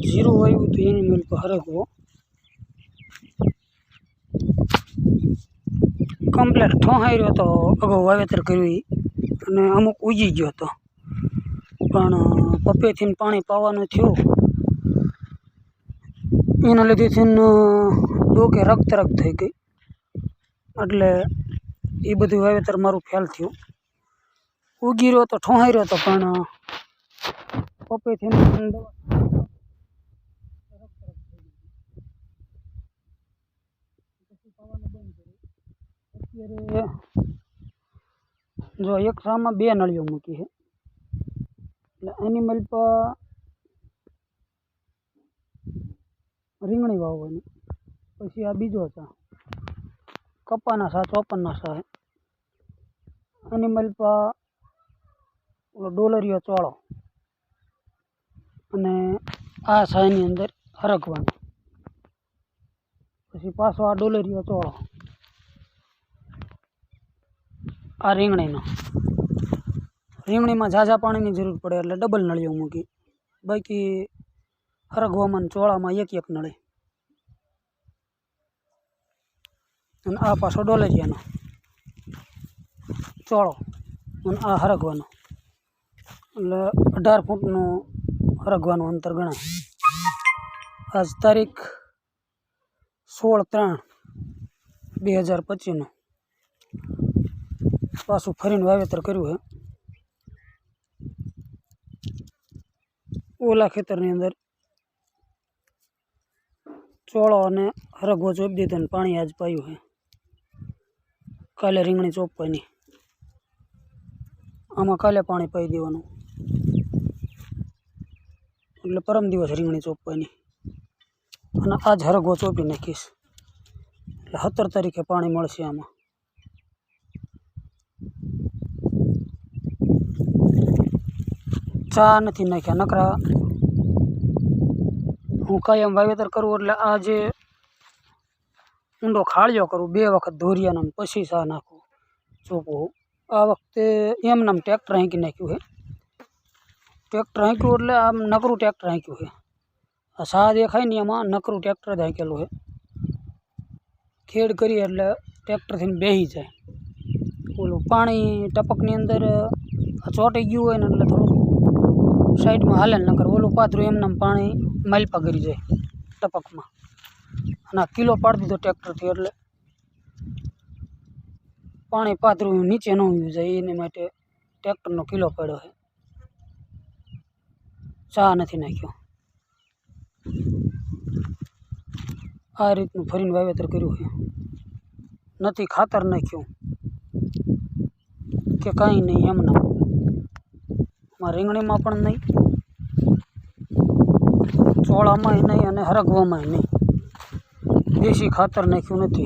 Zero आयु तो animal पर हरकवो कम्प्लेट ठोहाई रह्यो तो अगाऊ वावेतर कर्युं अने अमुक उजी गयो तो पण पप्पेथीन पाणी पावानुं थयुं एना लीधेथीन डोके रक्त थई गई एटले ए बधुं वावेतर मारुं फेल थयुं। उगी रह्यो तो ठोहाई रह्यो तो पण पप्पेथीन અત્યારે જો એક સામાં બે નળીઓ મૂકી છે એટલે એનિમલ પર રીંગણી વાવવાની પછી આ બીજો છે કપાના સા ચોપનના સા એનિમલ પર ઓલો ડોલરિયો ચોળો અને આ સાયની અંદર હરકવાનું પછી પાછો આ ડોલરિયો ચોળો आ રીંગણી में झाझा पानी की जरूर पड़े એટલે डबल नळीओ मूकी बाकी हरगवामां चोळामां एक एक नळी अने आ पाछो डोलरियानो चोळो अने आ हरगवानो એટલે 18 फूटનું हरगवानुं अंतर गणाय। आज तारीख 16/3/2025 पाछुं फरीने वावेतर कर्युं है। ओला खेतरनी अंदर चोळो अने हरगवो चोपी दीधो अने पाणी आज पायुं है। काले રીંગણી ચોપવાની आमां काले पाणी पाई देवानुं એટલે परम दिवस રીંગણી ચોપવાની अने आज हरगवो चोपी नाखीश એટલે 17 तारीखे पाणी मळशे। आमां चा नहीं नाख्या नकरा हूँ कायम वावेतर करूँ एटले आज ऊंडो खाड़ियो करूँ 2 वखत धोरियानो पछी सा नाखूँ चोपू। आ वखते एमनाम ट्रेक्टर हाँकी नाख्युं है। ट्रेक्टर हाँक्युं एटले आम नकरू ट्रेक्टर हाँक्युं है। आ सा देखाय नहीं आमां नकरू ट्रेक्टर ज हाँकेलुं है। खेड करी एटले ट्रेक्टर थीने बेही जाय ओलुं पाणी टपकनी अंदर ચોંટી ગયું હોય ને એટલે થોડુંક साइड में हाले नकर ओलू पाथरू एमनाम पाणी मालपा करी जाए टपक में अने किलो पाड़ दीधो ट्रेक्टर थी एटले पाणी पाथरू नीचे न होवुं जोईए एने माटे ट्रेक्टर नो किलो पड्यो है। चा नथी नाख्यो आ रीतनुं फरीने वावेतर कर्युं है। नथी खातर नाख्युं के कांई नहीं एमनाम રીંગણીમાં પણ નહીં ચોળામાંય નહીં અને હરગવામાં નહીં દેશી ખાતર નાખ્યું નથી।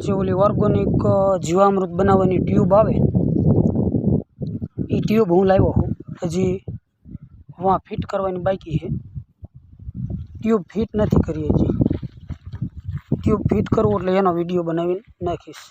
જે ઓલી ઓર્ગેનિક જીવામૃત બનાવવાની ટ્યુબ આવે એ ટ્યુબ હું લાવ્યો છું હજી वहाँ फिट करवानी बाकी है। ट्यूब फिट नहीं करी हजी ट्यूब फिट करवुं એટલે એનો વિડીયો બનાવીને નાખીશ।